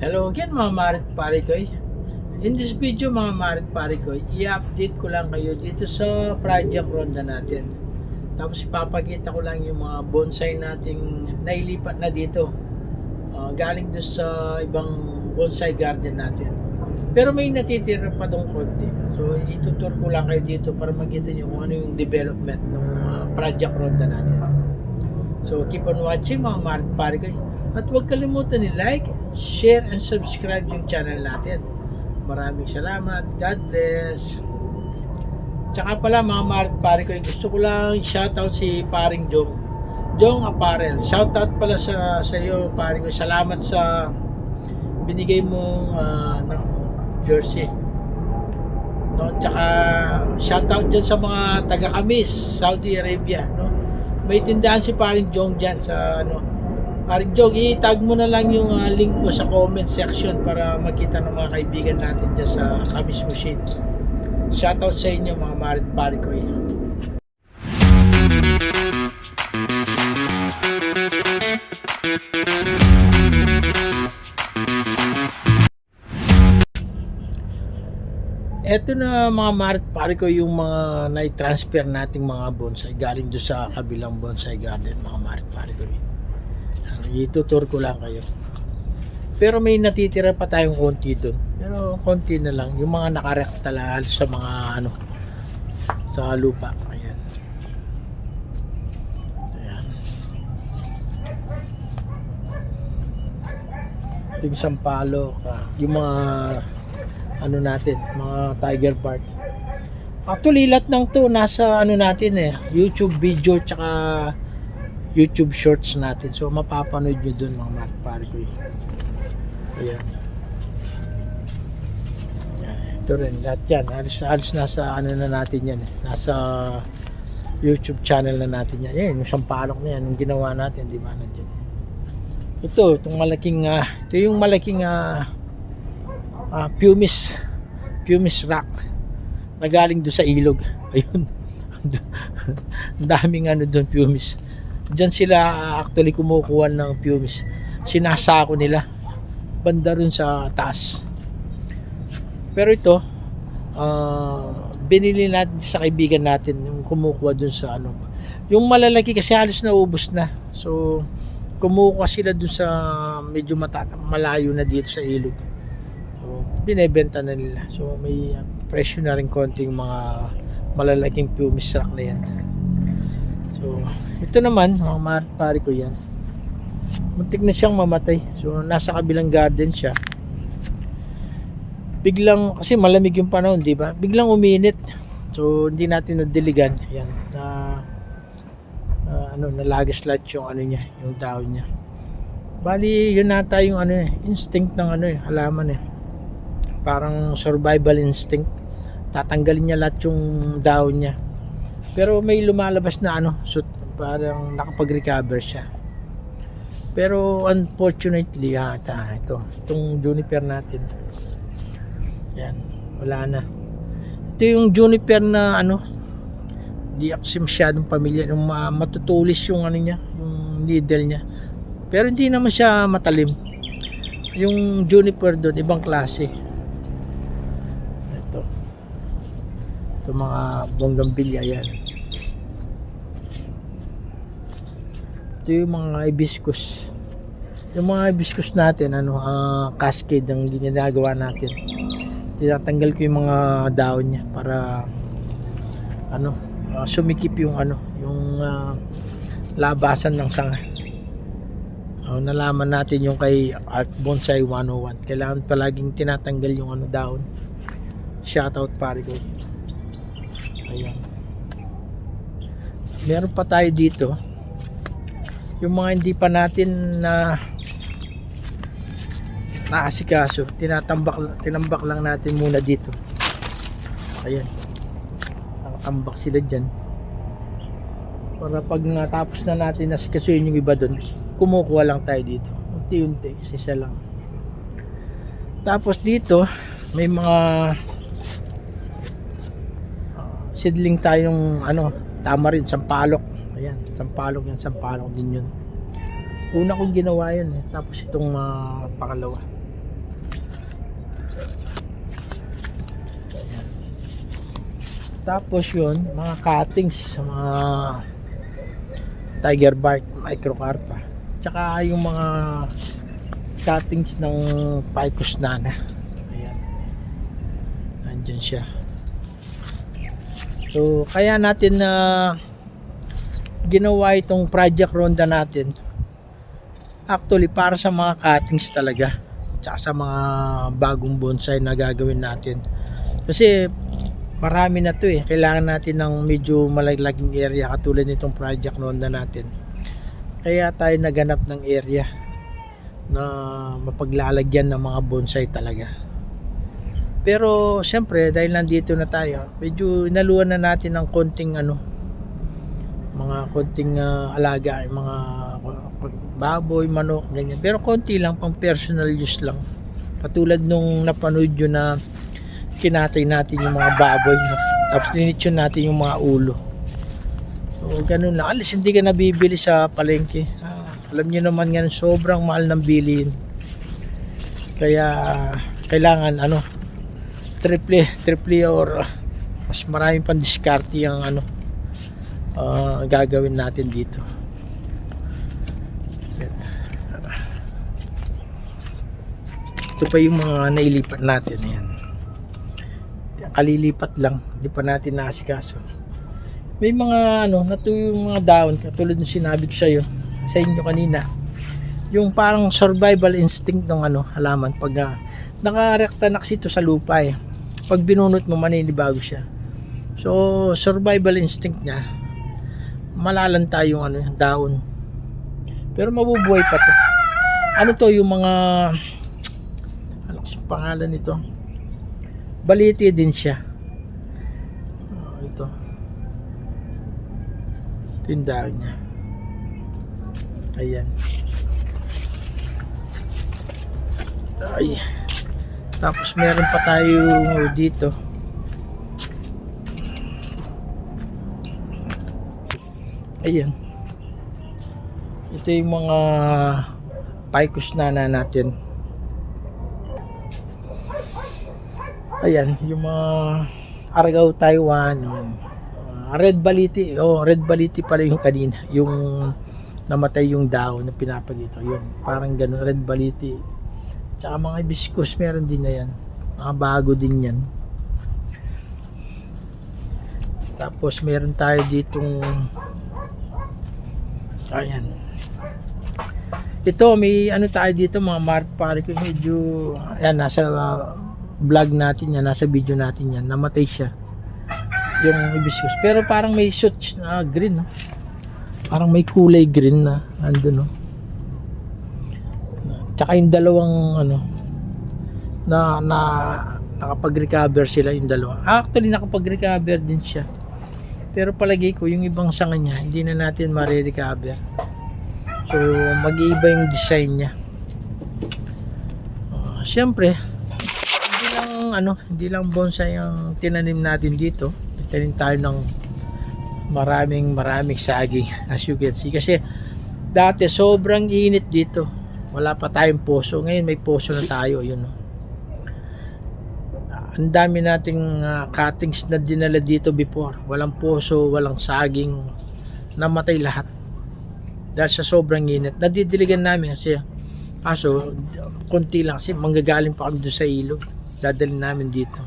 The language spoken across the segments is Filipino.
Hello again mga Marit Parikoy. In this video mga Marit Parikoy, i-update ko lang kayo dito sa project ronda natin. Tapos ipapakita ko lang yung mga bonsai nating nailipat na dito. Galing doon sa ibang bonsai garden natin. Pero may natitira pa dong konti. So itutur ko lang kayo dito para makita nyo kung ano yung development ng project ronda natin. So keep on watching mga Marit Parikoy. At huwag kalimutan ni-like, share, and subscribe yung channel natin. Maraming salamat. God bless. Tsaka pala mga Marit Parikoy, gusto ko lang shoutout si paring Jong. Jong Apparel. Shoutout pala sa iyo paring. Salamat sa binigay mong jersey. No, tsaka shoutout dyan sa mga taga-Kamis, Saudi Arabia. No? May tindahan si paring Jong dyan sa Paring Jong, i-tag mo na lang yung link mo sa comment section para makita ng mga kaibigan natin dyan sa Kamis Machine. Shoutout sa inyo mga Marit Parikoy. Eto na mga Marit Parikoy yung mga na-transfer nating mga bonsai galing doon sa kabilang bonsai garden mga Marit Parikoy. Itutur ko lang kayo. Pero may natitira pa tayong konti doon. Pero konti na lang. Yung mga nakarekta lahal sa mga sa lupa. Ayan. Ayan. Ito yung sampalo. Yung mga natin. Mga tiger bark. Actually, lahat ng to nasa natin YouTube video tsaka YouTube shorts natin. So mapapanood nyo dun mga Marit Parikoy. Ayan. Ito rin. Lahat yan. Alis nasa na natin yan. Nasa YouTube channel na natin yan. Yan. Yung sampalok na yan. Yung ginawa natin. Di ba? Nandiyan. Ito. Itong malaking ito yung malaking pumice rock na galing doon sa ilog. Ayun. Ang daming doon pumice. Diyan sila actually kumukuha ng pumice. Sinasako nila banda rin sa taas. Pero ito binili natin sa kaibigan natin yung kumukuha dun sa yung malalaki kasi halos naubos na. So kumukuha sila dun sa medyo malayo na dito sa ilog. So binebenta na nila. So may presyo na rin konti yung mga malalaking pumice rock na yan. So ito naman mga Marit Parikoy yan. Muntik na siyang mamatay. So nasa kabilang garden siya. Biglang kasi malamig yung panahon, di ba? Biglang uminit. So hindi natin nadiligan. Yan. Nalagas lahat yung niya, yung dahon niya. Bali yun nata yung instinct ng halaman Parang survival instinct. Tatanggalin niya lahat yung dahon niya. Pero may lumalabas na parang nakapag-recover siya. Pero unfortunately itong juniper natin. Yan, wala na. Ito yung juniper na di ako masyadong pamilya, yung matutulis yung niya, yung needle niya. Pero hindi naman siya matalim. Yung juniper doon ibang klase. Ito mga bonggambilya yan. Ito yung mga hibiscus. Yung mga hibiscus natin, cascade ang ginagawa natin. Tinatanggal ko yung mga dahon niya para sumikip yung yung labasan ng sanga. Nalaman natin yung kay Art Bonsai 101. Kailangan palaging tinatanggal yung dahon. Shoutout Parikoy. Ayan. Meron pa tayo dito. Yung mga hindi pa natin naasikaso, tinambak lang natin muna dito. Ayan. Nakatambak sila dyan. Para pag natapos na natin nasikasuhin yung iba doon, kumukuha lang tayo dito. Unti-unti, isa lang. Tapos dito, may mga seedling tayong tama rin, sampalok. Ayan, sampalok yan, sampalok din yun. Una kong ginawa yun tapos itong pangalawa. Tapos yun, mga cuttings sa mga tiger bark, microcarpa. Tsaka yung mga cuttings ng Ficus nana. Ayan. Nandyan siya. So, kaya natin na ginawa itong project ronda natin. Actually, para sa mga cuttings talaga. Tsaka sa mga bagong bonsai na gagawin natin. Kasi marami na to eh. Kailangan natin ng medyo malaglaging area katulad nitong project ronda natin. Kaya tayo naganap ng area na mapaglalagyan ng mga bonsai talaga. Pero siyempre dahil nandito na tayo, medyo inaluan na natin ng konting mga konting alaga, mga baboy, manok, ganyan. Pero konti lang, pang personal use lang. Katulad nung napanood yun na kinatay natin yung mga baboy, tapos linitsyon natin yung mga ulo. So ganun lang. Alis hindi ka nabibili sa palengke. Alam niyo naman yan, sobrang mahal ng bilihin. Kaya kailangan triple or mas maraming pang diskarte yung gagawin natin dito. Ito pa yung mga nailipat natin. Ayan. Kalilipat lang, hindi pa natin naasikaso. May mga natuyo yung mga dahon katulad ng sinabi ko sa inyo kanina. Yung parang survival instinct ng halaman pag nakarekta na kasi ito sa lupa eh. Pag binunot mo maninibago siya. So survival instinct niya, malalanta yung yung dahon. Pero mabubuhay pa to. To yung mga pangalan nito? Baliti din siya. Ito yung dahon niya. Ayan. Ay. Tapos meron pa tayo dito. Ayan. Ito yung mga Ficus nana natin. Ayan, yung mga Argao Taiwan, Red Baliti. Red Baliti pala yung kanina, yung namatay yung dahon na pinapagito. Yun, parang ganun, Red Baliti. Tsaka mga hibiscus, meron din na yan. Mga bago din yan. Tapos meron tayo ditong ayan. Ito, may tayo dito, mga marpari ko, medyo ayan, nasa vlog natin yan, nasa video natin yan, namatay siya yung hibiscus, pero parang may shoots na green, no? Parang may kulay green na andun, no? Tsaka yung dalawang na nakapag-recover sila, yung dalawa. Actually nakapag-recover din siya, pero palagi ko yung ibang sanga niya hindi na natin ma-recover. So mag-iiba yung design niya. Siyempre hindi lang bonsai ang tinanim natin dito. Tinanim tayo ng maraming saging, as you can see. Kasi dati sobrang init dito. Wala pa tayong poso. Ngayon may poso na tayo. Yun. Ang dami nating cuttings na dinala dito before. Walang poso, walang saging. Namatay lahat. Dahil sa sobrang init. Nadidiligan namin kasi kaso konti lang kasi manggagaling pa kami doon sa ilog. Dadalhin namin dito.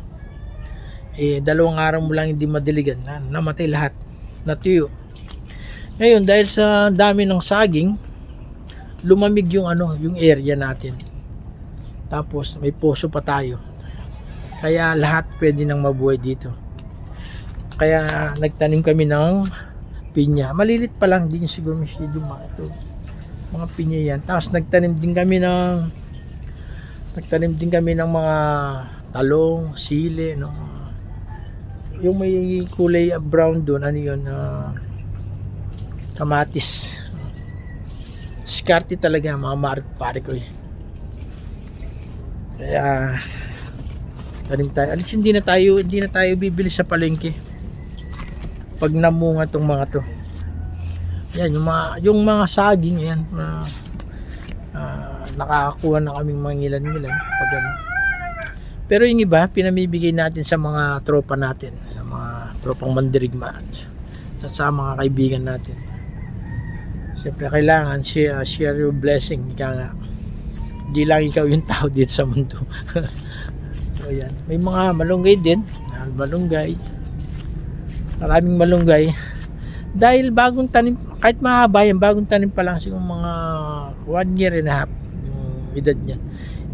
2 araw mo lang hindi madiligan, namatay lahat, natuyo. Ngayon dahil sa dami ng saging, lumamig yung yung area natin. Tapos may poso pa tayo. Kaya lahat pwede nang mabuhay dito. Kaya nagtanim kami ng pinya. Malilit pa lang din siguro masyado mga pinya yan. Tapos nagtanim din kami ng mga talong, sili, no? Yung may kulay brown doon, kamatis. Diskarte talaga mga pare ko eh. Kaya tanim tayo. Alis hindi na tayo bibili sa palengke. Pag namunga tong mga to. Yan, yung mga saging yan, nakakakuha na kaming mga ngilan pag Pero yung iba, pinamibigay natin sa mga tropa natin, sa mga tropang mandirigma at sa mga kaibigan natin. Siyempre kailangan share your blessing, ika nga. Hindi lang ikaw yung tao dito sa mundo. So yan, may mga malunggay din, malunggay. Maraming malunggay. Dahil bagong tanim, kahit mahaba yan, bagong tanim pa lang siguro mga 1 year and a half yung edad niya.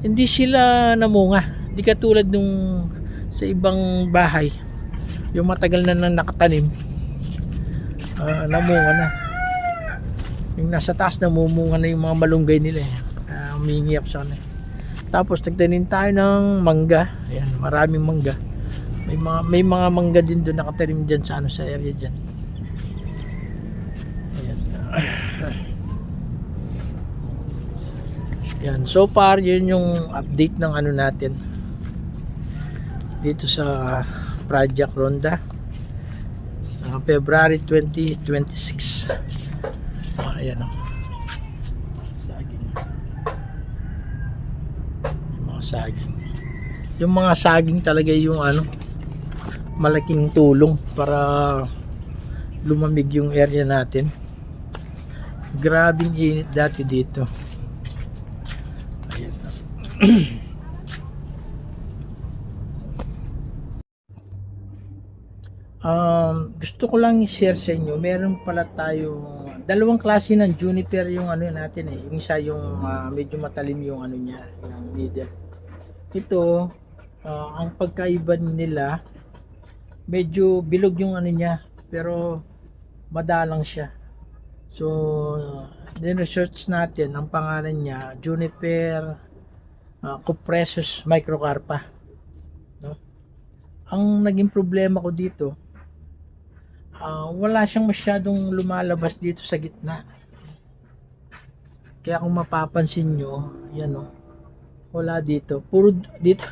Hindi sila namunga. Hindi katulad nung sa ibang bahay. Yung matagal na nang nakatanim, namunga na. Yung nasa taas namumunga na yung mga malunggay nila. Humingi up sana. Tapos nagtanim tayo ng mangga. Ayan, maraming mangga. May mga mangga din doon nakatanim diyan sa sa area diyan. Ayan. Yan, so far yun yung update ng ano natin dito sa Project Ronda February 2026. Ayan o, saging, yung mga saging, yung mga saging talaga yung ano, malaking tulong para lumamig yung area natin. Grabing init dati dito. Ayan. Gusto ko lang i-share sa inyo, meron pala tayo dalawang klase ng juniper yung ano natin yung isa yung medyo matalim yung ano niya, yung middle. Ito, ang pagkaiba nila, medyo bilog yung ano niya, pero madalang siya. So, din-research natin, ang pangalan niya, Juniper Cupressus microcarpa. No? Ang naging problema ko dito, wala siyang masyadong lumalabas dito sa gitna. Kaya kung mapapansin nyo, yan o, wala dito. Puro dito,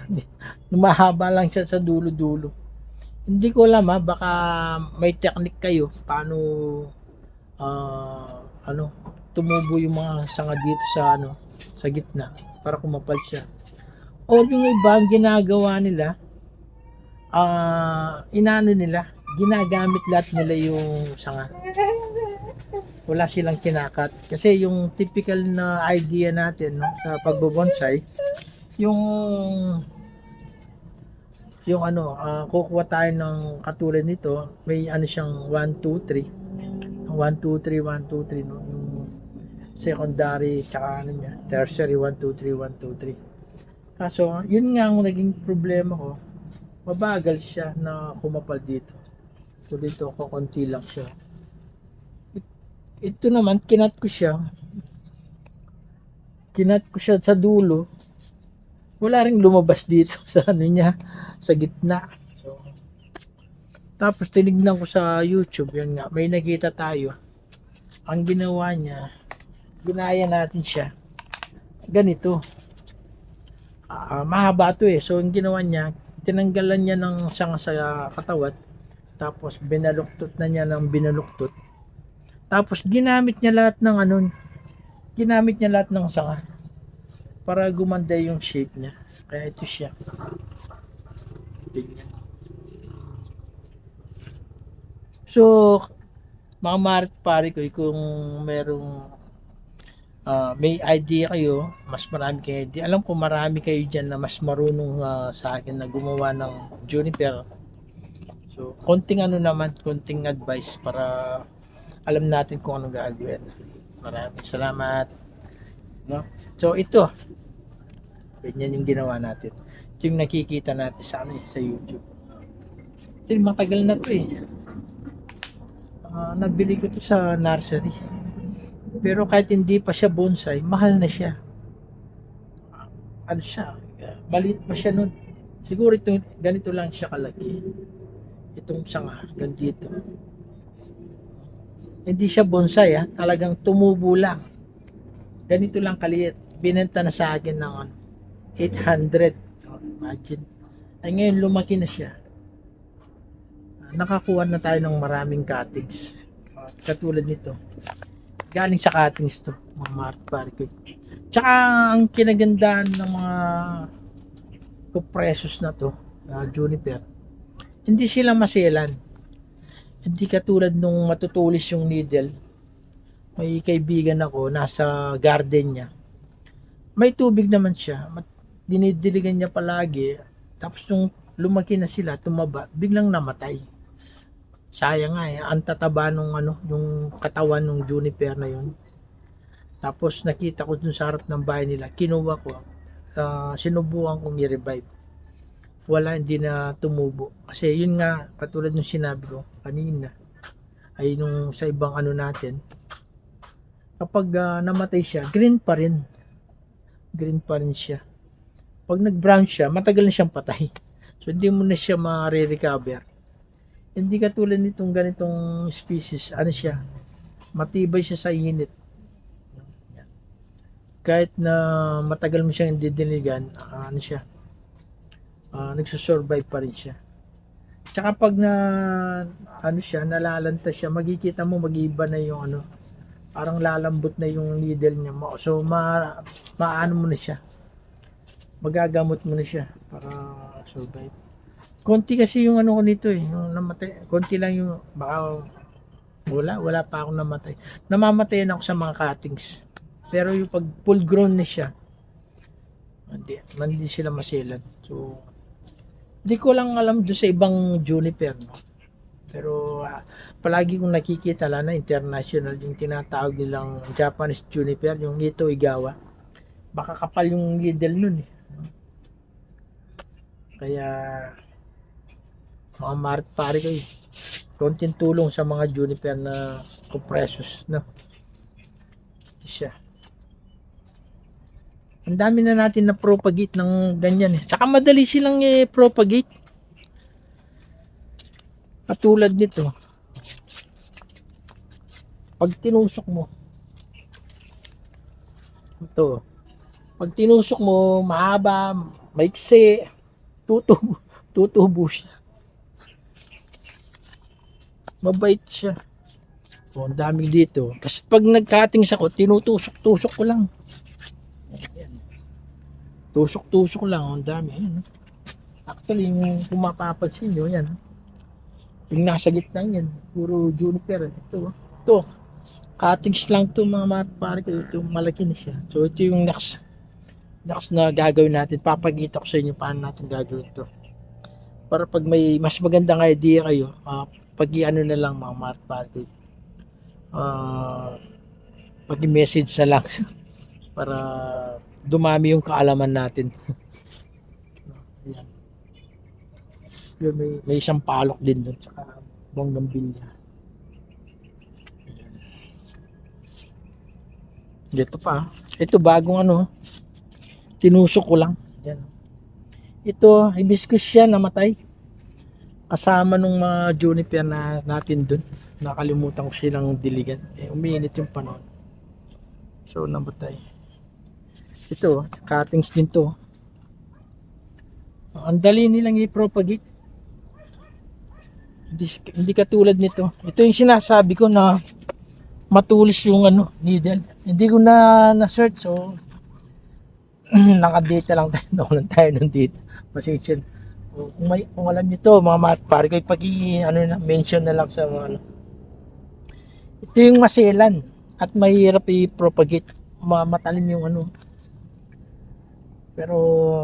mahaba lang siya sa dulo-dulo. Hindi ko alam baka may technique kayo paano tumubo yung mga sanga dito sa sa gitna para kumapal siya. O yung iba ang ginagawa nila, ginagamit lahat nila yung sanga. Wala silang kinakat. Kasi yung typical na idea natin sa pagbobonsai, yung kukuha tayo ng katulad nito, may siyang 1, 2, 3. 1, 2, 3, 1, 2, 3, no? Yung secondary, tsaka niya, tertiary, 1, 2, 3, 1, 2, 3. Kaso, yun nga ang naging problema ko, mabagal siya na kumapal dito. So dito, konti lang siya. Ito naman, kinat ko siya sa dulo. Wala ring lumabas dito sa niya, sa gitna. So, tapos tinignan ko sa YouTube, yun nga, may nakita tayo. Ang ginawa niya, ginaya natin siya. Ganito. Mahaba to So, ang ginawa niya, tinanggalan niya ng sanga sa katawan. Tapos, binaluktot na niya ng binaluktot. Tapos, ginamit niya lahat ng sanga para gumanda yung shape niya. Kaya ito siya. Ganyan. So, mga marit pare ko, kung merong may idea kayo, mas marami kayo idea. Alam ko marami kayo dyan na mas marunong sa akin na gumawa ng juniper. So, konting konting advice para alam natin kung anong gagawin. Maraming salamat. No? So, ito. Ganyan yung ginawa natin. Ito yung nakikita natin sa sa YouTube. Ito yung matagal na to nabili ko to sa nursery. Pero kahit hindi pa siya bonsai, mahal na siya. Maliit pa siya nun. Siguro ganito lang siya kalaki. Itong sanga, ganito. Hindi siya bonsai talagang tumubo lang. Ganito lang kaliit. Binenta na sa akin ng 800. Imagine. Ay ngayon lumaki na siya. Nakakuha na tayo ng maraming cuttings. Katulad nito. Galing sa cuttings to, mga maripari ko. Tsaka ang kinagandahan ng mga kupresos na to, juniper, hindi sila maselan. Hindi katulad nung matutulis yung needle. May kaibigan ako, nasa garden niya. May tubig naman siya. Dinidiligan niya palagi. Tapos nung lumaki na sila, tumaba, biglang namatay. Sayang nga eh. Ang tataba nung yung katawan ng juniper na yun. Tapos nakita ko dun sa harap ng bahay nila. Kinuha ko. Sinubukan kong i-revive. Wala, hindi na tumubo. Kasi yun nga, katulad nung sinabi ko kanina, ay nung sa ibang natin, kapag namatay siya, green pa rin. Green pa rin siya. Pag nag-brown siya, matagal na siyang patay. So, hindi mo na siya ma-recover. Hindi katulad nitong ganitong species. Ano siya? Matibay siya sa init. Kahit na matagal mo siyang didiligan, ano siya? Nagsusurvive pa rin siya. Tsaka pag nalalanta siya, magkikita mo mag-iba na yung parang lalambot na yung needle niya. So, maano mo na siya. Magagamot mo na siya para survive. Konti kasi yung ko nito yung namatay. Konti lang yung, baka wala pa ako namatay. Namamatayan ako sa mga cuttings. Pero yung pag full grown na siya, hindi sila maselan. So, di ko lang alam doon sa ibang juniper, no? Pero palagi kong nakikita na international yung tinatawag nilang Japanese juniper, yung Ito Igawa. Baka kapal yung needle nun eh. Kaya mga marit pare ko konting tulong sa mga juniper na kupresos, no? Ito siya. Ang dami na natin na propagate ng ganyan eh. Saka madali silang propagate. Katulad nito. Pag tinusok mo. Ito. Pag tinusok mo, mahaba, maiksi, tutubo siya. Mabait siya. O, ang dami dito. Kasi pag nag-cuttings ako, tinutusok-tusok ko lang. Ayan. Tusok-tusok lang, ang dami. Ayan. Actually, yung pumapapansin nyo, yan. Yung nasa gitna yan, puro juniper. Ito, cuttings lang to mga pare ko. Ito, malaki na siya. So, ito yung next na gagawin natin. Papakita ko sa inyo paano natin gagawin ito. Para pag may mas magandang idea kayo, pag na lang mga pare ko. Pag message na lang para dumami yung kaalaman natin. Ayan. Yun, may isang palok din doon, tsaka bonggambilya. Ito pa. Ito bagong tinusok ko lang. Yan. Ito, hibiscus siya, namatay. Kasama nung mga juniper natin doon. Nakalimutan ko silang diligan. Umiinit yung panahon. So, namatay. Ito, cuttings din to. Ang dali nilang i-propagate. Hindi katulad nito. Ito yung sinasabi ko na matulis yung needle. Hindi ko na-search, so nakadata lang tayo. Nakulan tayo ng data. Pasensya. Kung alam niyo to, mga pare ko, mention na lang sa mga Ito yung maselan at mahirap i-propagate. Matalim yung Pero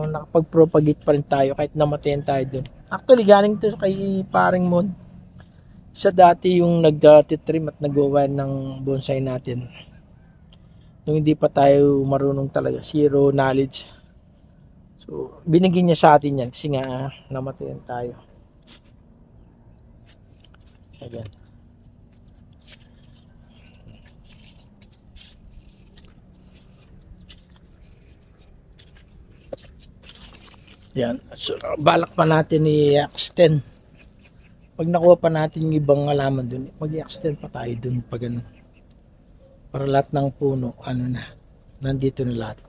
nakapag-propagate pa rin tayo kahit namatayan tayo dun. Actually, galing to kay paring Mon. Siya dati yung nagtitrim at nagwawan ng bonsai natin. Nung hindi pa tayo marunong talaga, zero knowledge. So, binigyan niya sa atin yan kasi nga namatayan tayo. Ayan. Yan. So, balak pa natin i-extend. Pag nakuha pa natin yung ibang halaman dun, mag-i-extend pa tayo dun pag para lahat ng puno, nandito na lahat.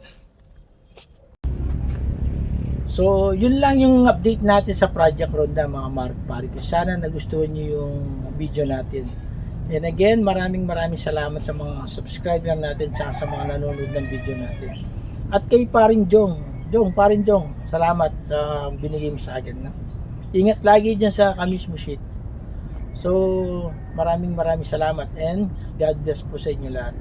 So, yun lang yung update natin sa Project Ronda, mga pare. Sana nagustuhan nyo yung video natin. And again, maraming salamat sa mga subscriber natin at sa mga nanonood ng video natin. At kay paring Jong, Jong, parin Jong, salamat sa binigay mo sa akin. No? Ingat lagi dyan sa kamis mo shit. So, maraming salamat and God bless po sa inyo lahat.